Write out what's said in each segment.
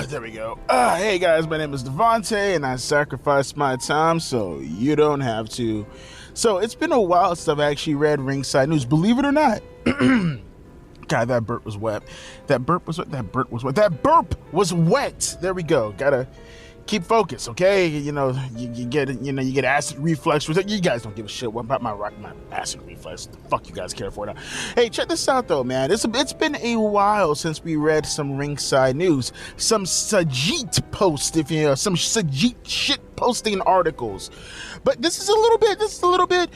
There we go. Hey guys, my name is Devontae, and I sacrificed my time so you don't have to. So it's been a while since I've actually read Ringside News, believe it or not. God, that burp was wet. That burp was wet. That burp was wet. That burp was wet. There we go. Gotta keep focus, okay? You know, you get acid reflux. You guys don't give a shit about my acid reflux. The fuck you guys care for now? Hey, check this out though, man. It's been a while since we read some Ringside News, some Sajit post, some Sajit shit posting articles. But this is a little bit.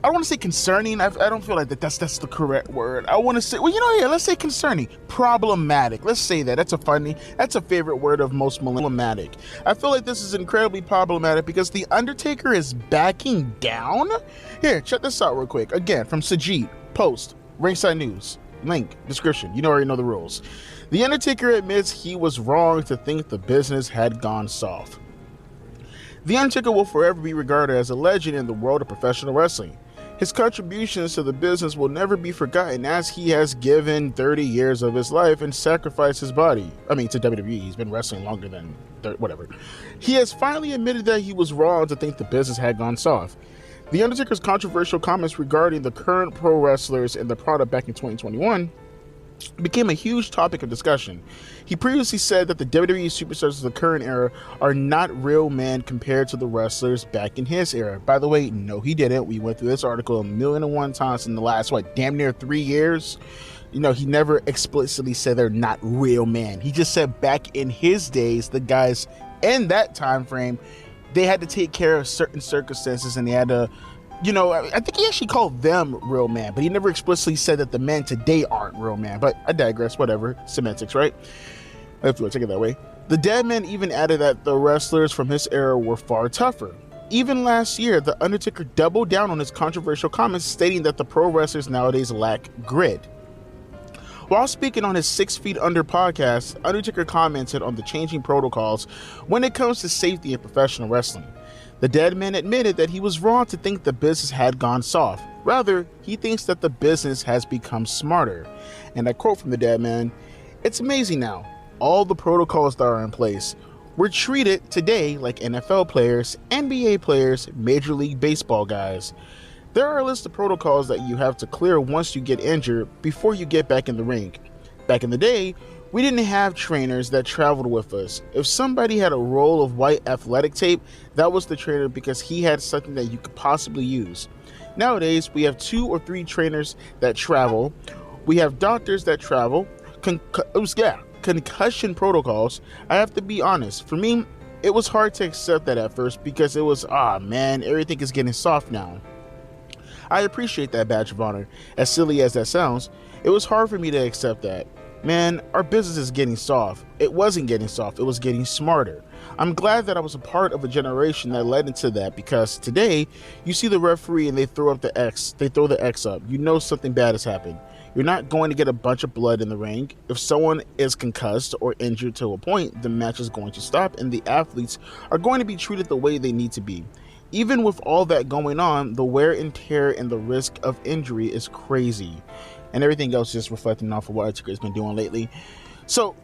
I don't want to say concerning. I don't feel like that's the correct word. I want to say, let's say concerning. Problematic. Let's say that. That's a favorite word of most problematic. I feel like this is incredibly problematic because the Undertaker is backing down. Here, check this out real quick. Again, from Sajid, post, Ringside News, link, description. You already know the rules. The Undertaker admits he was wrong to think the business had gone soft. The Undertaker will forever be regarded as a legend in the world of professional wrestling. His contributions to the business will never be forgotten as he has given 30 years of his life and sacrificed his body. To WWE. He's been wrestling longer than whatever. He has finally admitted that he was wrong to think the business had gone soft. The Undertaker's controversial comments regarding the current pro wrestlers and the product back in 2021 became a huge topic of discussion. He previously said that the WWE superstars of the current era are not real men compared to the wrestlers back in his era. By the way, no, he didn't. We went through this article 1,000,001 times in the last, damn near 3 years. He never explicitly said they're not real men. He just said back in his days, the guys in that time frame, they had to take care of certain circumstances and they had to, I think he actually called them real men, but he never explicitly said that the men today aren't real men. But I digress, whatever. Semantics, right? If you want to take it that way. The dead man even added that the wrestlers from his era were far tougher. Even last year, The Undertaker doubled down on his controversial comments, stating that the pro wrestlers nowadays lack grit. While speaking on his 6 Feet Under podcast, Undertaker commented on the changing protocols when it comes to safety in professional wrestling. The dead man admitted that he was wrong to think the business had gone soft. Rather, he thinks that the business has become smarter. And I quote from the dead man, "It's amazing now, all the protocols that are in place. We're treated today like NFL players, NBA players, Major League Baseball guys. There are a list of protocols that you have to clear once you get injured before you get back in the ring. Back in the day, we didn't have trainers that traveled with us. If somebody had a roll of white athletic tape, that was the trainer because he had something that you could possibly use. Nowadays, we have 2 or 3 trainers that travel. We have doctors that travel. Concussion protocols. I have to be honest. For me, it was hard to accept that at first because it was, everything is getting soft now. I appreciate that badge of honor. As silly as that sounds, it was hard for me to accept that. Man, our business is getting soft. It wasn't getting soft, it was getting smarter. I'm glad that I was a part of a generation that led into that because today, you see the referee and they throw the X up. You know something bad has happened. You're not going to get a bunch of blood in the ring. If someone is concussed or injured to a point, the match is going to stop and the athletes are going to be treated the way they need to be. Even with all that going on, the wear and tear and the risk of injury is crazy. And everything else just reflecting off of what Undertaker has been doing lately. So,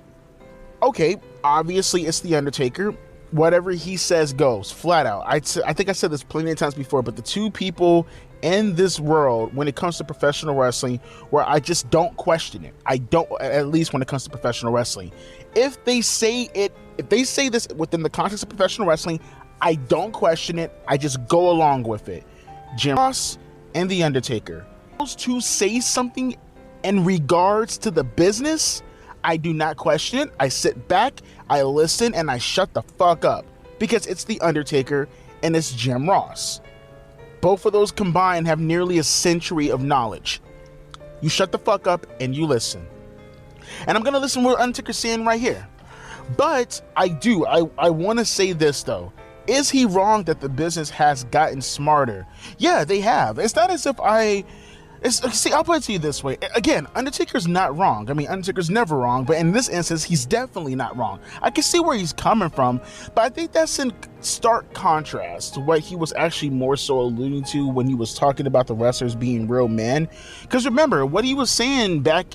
okay, obviously it's The Undertaker. Whatever he says goes, flat out. I think I said this plenty of times before, but the 2 people in this world, when it comes to professional wrestling, where I just don't question it. I don't, at least when it comes to professional wrestling. If they say this within the context of professional wrestling, I don't question it. I just go along with it. Jim Ross and The Undertaker. Those 2 say something in regards to the business, I do not question it. I sit back, I listen, and I shut the fuck up because it's The Undertaker and it's Jim Ross. Both of those combined have nearly a century of knowledge. You shut the fuck up and you listen. And I'm going to listen to what Undertaker's saying right here. But I want to say this though. Is he wrong that the business has gotten smarter? Yeah, they have. It's not as if See, I'll put it to you this way. Again, Undertaker's not wrong. I mean, Undertaker's never wrong, but in this instance, he's definitely not wrong. I can see where he's coming from, but I think that's in stark contrast to what he was actually more so alluding to when he was talking about the wrestlers being real men. Because remember, what he was saying back,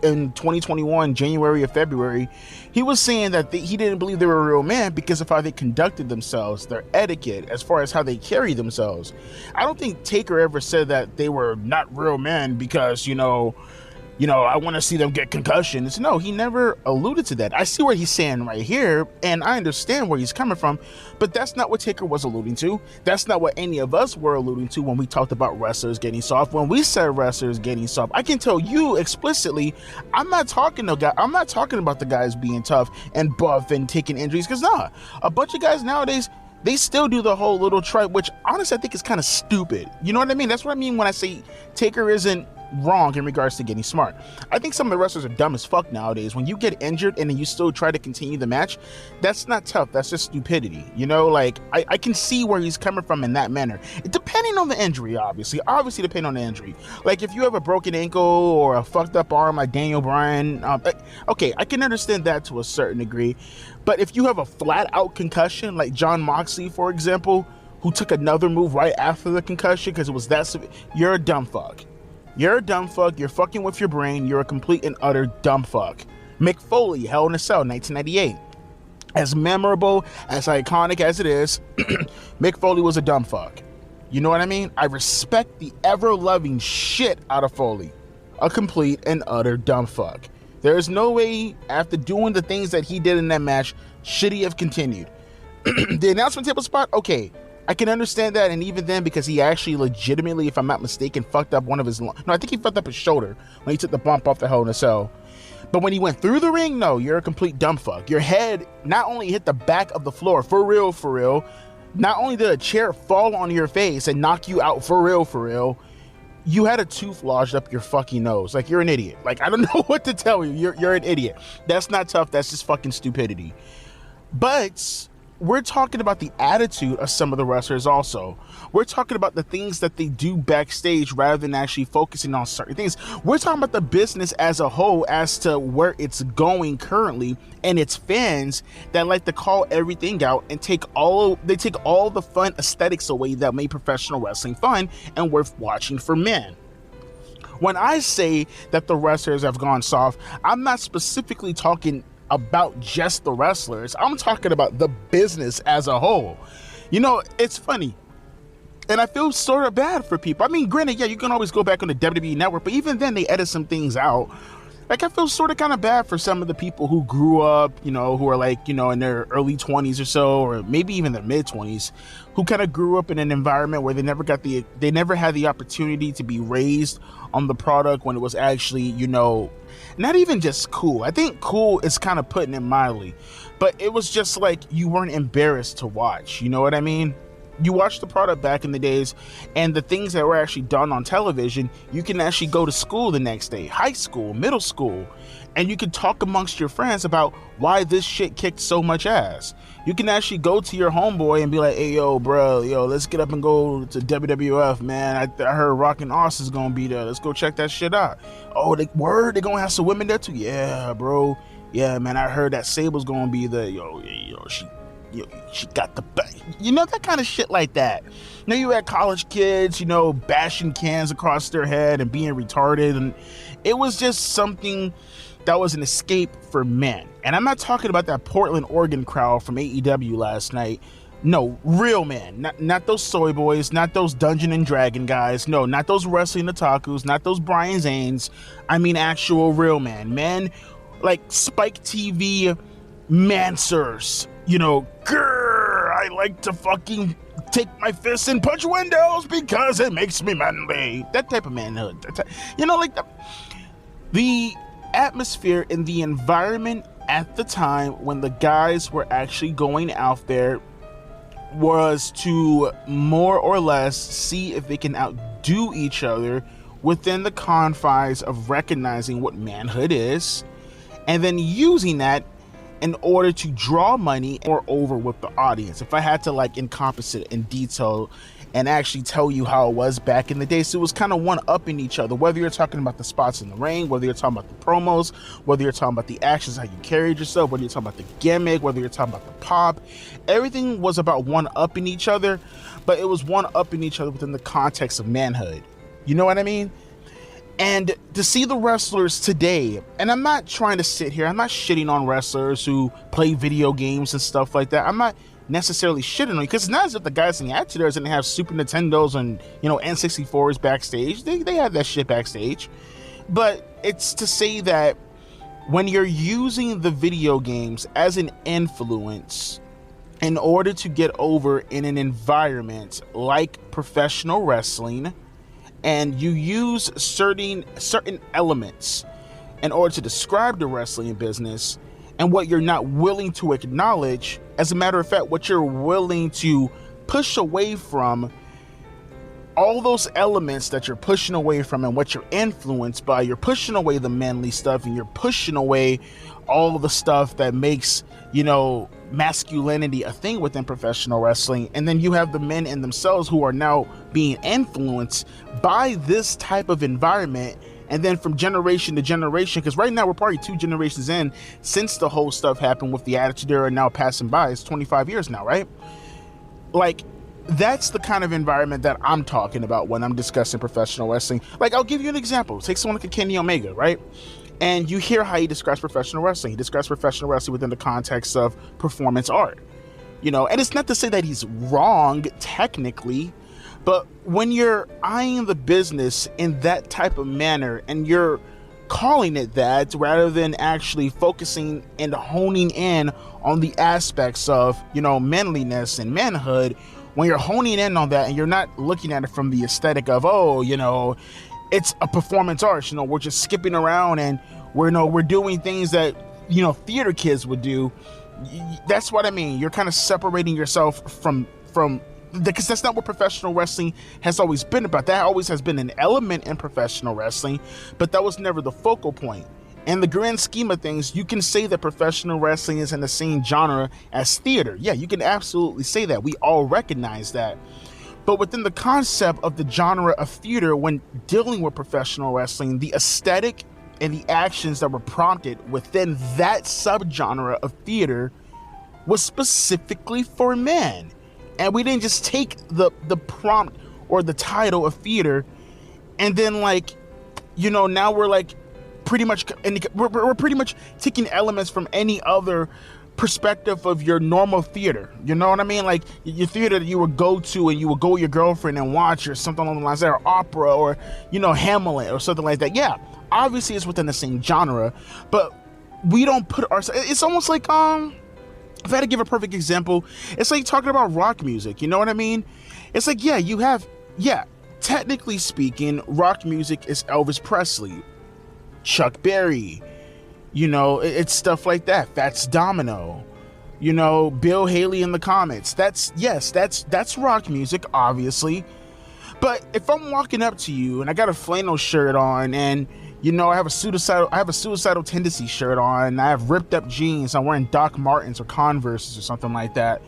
in 2021, January or February, he was saying that he didn't believe they were real men because of how they conducted themselves, their etiquette, as far as how they carry themselves. I don't think Taker ever said that they were not real men because, I want to see them get concussions. No, he never alluded to that. I see what he's saying right here, and I understand where he's coming from, but that's not what Taker was alluding to. That's not what any of us were alluding to when we talked about wrestlers getting soft. When we said wrestlers getting soft, I can tell you explicitly, I'm not talking about the guys being tough and buff and taking injuries, because a bunch of guys nowadays, they still do the whole little tripe, which honestly I think is kind of stupid. You know what I mean? That's what I mean when I say Taker isn't wrong in regards to getting smart. I think some of the wrestlers are dumb as fuck nowadays. When you get injured and then you still try to continue the match, that's not tough. That's just stupidity. I can see where he's coming from in that manner. Depending on the injury, obviously depending on the injury. Like if you have a broken ankle or a fucked up arm like Daniel Bryan, okay, I can understand that to a certain degree. But if you have a flat out concussion like Jon Moxley, for example, who took another move right after the concussion because it was that severe, you're a dumb fuck. You're a dumb fuck. You're fucking with your brain. You're a complete and utter dumb fuck. Mick Foley, Hell in a Cell, 1998. As memorable, as iconic as it is, Mick Foley was a dumb fuck. You know what I mean? I respect the ever-loving shit out of Foley. A complete and utter dumb fuck. There is no way, after doing the things that he did in that match, should he have continued. The announcement table spot, okay. I can understand that, and even then, because he actually legitimately, if I'm not mistaken, fucked up one of his... No, I think he fucked up his shoulder when he took the bump off the Hell in a Cell. But when he went through the ring, no, you're a complete dumb fuck. Your head not only hit the back of the floor, for real, not only did a chair fall on your face and knock you out for real, you had a tooth lodged up your fucking nose. Like, you're an idiot. Like, I don't know what to tell you. You're an idiot. That's not tough. That's just fucking stupidity. But we're talking about the attitude of some of the wrestlers also. We're talking about the things that they do backstage rather than actually focusing on certain things. We're talking about the business as a whole as to where it's going currently, and its fans that like to call everything out and take all the fun aesthetics away that make professional wrestling fun and worth watching for men. When I say that the wrestlers have gone soft, I'm not specifically talking about just the wrestlers. I'm talking about the business as a whole. It's funny, and I feel sort of bad for people. I mean, granted, yeah, you can always go back on the WWE Network, but even then they edit some things out. Like, I feel sort of kind of bad for some of the people who grew up, who are like, in their early 20s or so, or maybe even their mid 20s, who kind of grew up in an environment where they never had the opportunity to be raised on the product when it was actually, not even just cool. I think cool is kind of putting it mildly, but it was just like you weren't embarrassed to watch. You know what I mean? You watched the product back in the days, and the things that were actually done on television, you can actually go to school the next day, high school, middle school, and you can talk amongst your friends about why this shit kicked so much ass. You can actually go to your homeboy and be like, hey, yo, bro, let's get up and go to WWF, man. I heard Rockin' Austin is going to be there. Let's go check that shit out. Oh, they're going to have some women there too? Yeah, bro. Yeah, man, I heard that Sable's going to be there. She got the bang. That kind of shit like that. You had college kids, bashing cans across their head and being retarded. And it was just something that was an escape for men. And I'm not talking about that Portland, Oregon crowd from AEW last night. No, real men. Not those soy boys, not those Dungeon and Dragon guys. No, not those wrestling otakus, not those Brian Zanes. I mean actual real men. Men like Spike TV mansers. Grrr, I like to fucking take my fists and punch windows because it makes me manly. That type of manhood. The atmosphere and the environment at the time when the guys were actually going out there was to more or less see if they can outdo each other within the confines of recognizing what manhood is, and then using that in order to draw money or over with the audience. If I had to encompass it in detail, and actually tell you how it was back in the day. So it was kind of one-upping each other, whether you're talking about the spots in the ring, whether you're talking about the promos, whether you're talking about the actions, how you carried yourself, whether you're talking about the gimmick, whether you're talking about the pop. Everything was about one-upping each other, but it was one-upping each other within the context of manhood. You know what I mean? And to see the wrestlers today, and I'm not trying to sit here, I'm not shitting on wrestlers who play video games and stuff like that. I'm not necessarily shitting on you, because it's not as if the guys in the Attitude Era didn't have Super Nintendos and, you know, N64s backstage. They had that shit backstage. But it's to say that when you're using the video games as an influence in order to get over in an environment like professional wrestling, and you use certain elements in order to describe the wrestling business, and what you're not willing to acknowledge, as a matter of fact, what you're willing to push away from, all those elements that you're pushing away from and what you're influenced by, you're pushing away the manly stuff, and you're pushing away all the stuff that makes, you know, masculinity a thing within professional wrestling. And then you have the men in themselves who are now being influenced by this type of environment. And then from generation to generation, because right now we're probably 2 generations in since the whole stuff happened with the Attitude Era now passing by. It's 25 years now, right? Like, that's the kind of environment that I'm talking about when I'm discussing professional wrestling. Like, I'll give you an example. Take someone like a Kenny Omega, right? And you hear how he describes professional wrestling. He describes professional wrestling within the context of performance art. You know, and it's not to say that he's wrong technically, but when you're eyeing the business in that type of manner and you're calling it that rather than actually focusing and honing in on the aspects of, you know, manliness and manhood, when you're honing in on that and you're not looking at it from the aesthetic of, oh, you know, it's a performance art, you know, we're just skipping around and we're doing things that, you know, theater kids would do. That's what I mean. You're kind of separating yourself from because that's not what professional wrestling has always been about. That always has been an element in professional wrestling, but that was never the focal point. In the grand scheme of things, you can say that professional wrestling is in the same genre as theater. Yeah, you can absolutely say that. We all recognize that. But within the concept of the genre of theater, when dealing with professional wrestling, the aesthetic and the actions that were prompted within that subgenre of theater was specifically for men. And we didn't just take the prompt or the title of theater and then, like, you know, now we're like pretty much, we're pretty much taking elements from any other perspective of your normal theater. You know what I mean? Like your theater that you would go to and you would go with your girlfriend and watch, or something along the lines there, or opera, or, you know, Hamlet or something like that. Yeah, obviously it's within the same genre, but we don't put ourselves, it's almost like, if I had to give a perfect example, it's like talking about rock music. You know what I mean? It's like, technically speaking, rock music is Elvis Presley, Chuck Berry, you know, it's stuff like that. Fats Domino, you know, Bill Haley in the Comets. That's rock music, obviously. But if I'm walking up to you and I got a flannel shirt on, and, you know, I have a suicidal tendency shirt on, and I have ripped up jeans, I'm wearing Doc Martens or Converses or something like that,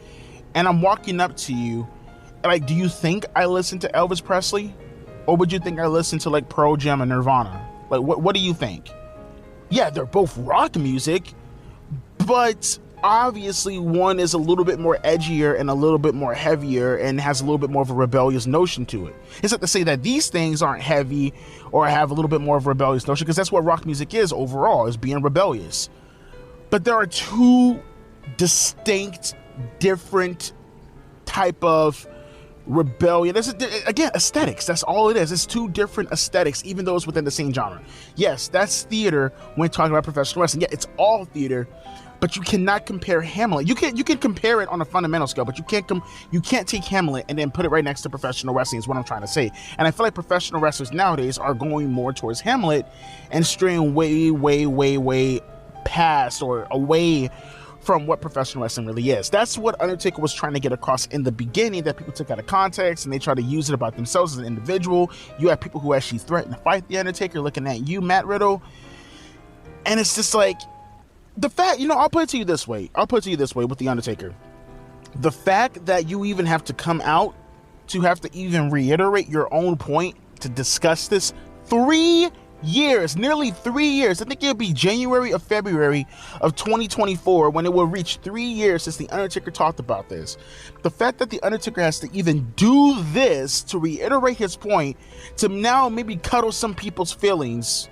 and I'm walking up to you, like, do you think I listen to Elvis Presley? Or would you think I listen to, like, Pearl Jam and Nirvana? Like, what do you think? Yeah, they're both rock music, but obviously one is a little bit more edgier and a little bit more heavier and has a little bit more of a rebellious notion to it. It's not to say that these things aren't heavy or have a little bit more of a rebellious notion, because that's what rock music is overall, is being rebellious. But there are two distinct, different type of rebellion. Again, aesthetics. That's all it is. It's two different aesthetics, even though it's within the same genre. Yes, that's theater when talking about professional wrestling. Yeah, it's all theater, but you cannot compare Hamlet. You can compare it on a fundamental scale, but you can't take Hamlet and then put it right next to professional wrestling, is what I'm trying to say. And I feel like professional wrestlers nowadays are going more towards Hamlet and straying way past or away from what professional wrestling really is. That's what Undertaker was trying to get across in the beginning, that people took out of context and they try to use it about themselves as an individual. You have people who actually threaten to fight the Undertaker, looking at you, Matt Riddle. And it's just like, the fact, you know, I'll put it to you this way with the Undertaker. The fact that you even have to come out to have to even reiterate your own point to discuss this? 3 years, nearly 3 years. I think it'll be January or February of 2024 when it will reach 3 years since The Undertaker talked about this. The fact that The Undertaker has to even do this to reiterate his point, to now maybe cuddle some people's feelings,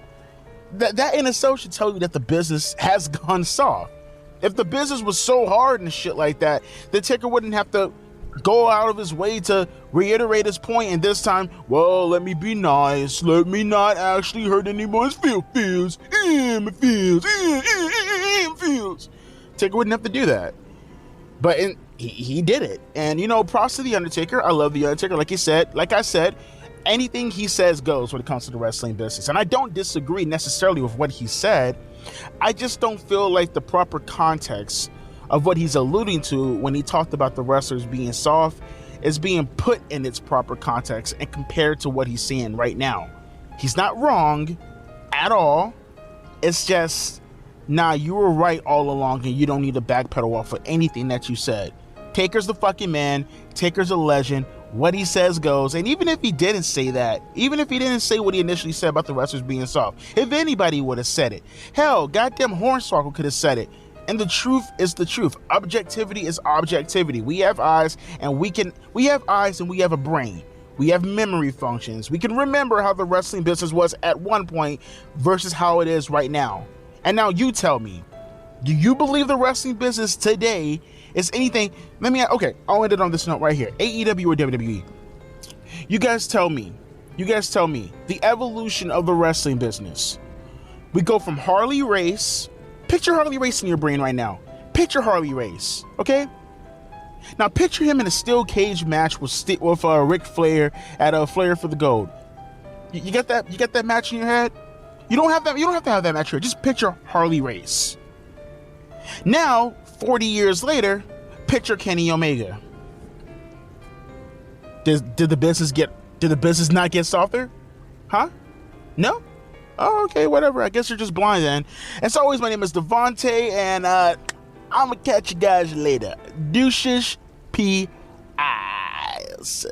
that in itself should tell you that the business has gone soft. If the business was so hard and shit like that, the Taker wouldn't have to go out of his way to reiterate his point, and this time, well, let me be nice, let me not actually hurt anyone's feels. Taker wouldn't have to do that, but he did it. And you know, props to The Undertaker. I love The Undertaker. Like I said, anything he says goes when it comes to the wrestling business, and I don't disagree necessarily with what he said. I just don't feel like the proper context of what he's alluding to when he talked about the wrestlers being soft is being put in its proper context and compared to what he's seeing right now. He's not wrong at all. It's just, nah, you were right all along, and you don't need to backpedal off of anything that you said. Taker's the fucking man. Taker's a legend. What he says goes. And even if he didn't say that, even if he didn't say what he initially said about the wrestlers being soft, if anybody would have said it, hell, goddamn Hornswoggle could have said it. And the truth is the truth. Objectivity is objectivity. We have eyes and we have a brain. We have memory functions. We can remember how the wrestling business was at one point versus how it is right now. And now you tell me, do you believe the wrestling business today is anything? Okay, I'll end it on this note right here. AEW or WWE? You guys tell me. The evolution of the wrestling business. We go from Harley Race. Picture Harley Race in your brain right now. Picture Harley Race, okay? Now picture him in a steel cage match with Ric Flair at Flair for the Gold. You get that? You get that match in your head? You don't have to have that match here. Just picture Harley Race. Now, 40 years later, picture Kenny Omega. Did the business not get softer? Huh? No? Oh, okay, whatever. I guess you're just blind then. As always, my name is Devontae, and I'm gonna catch you guys later. Deuces, P.I.S.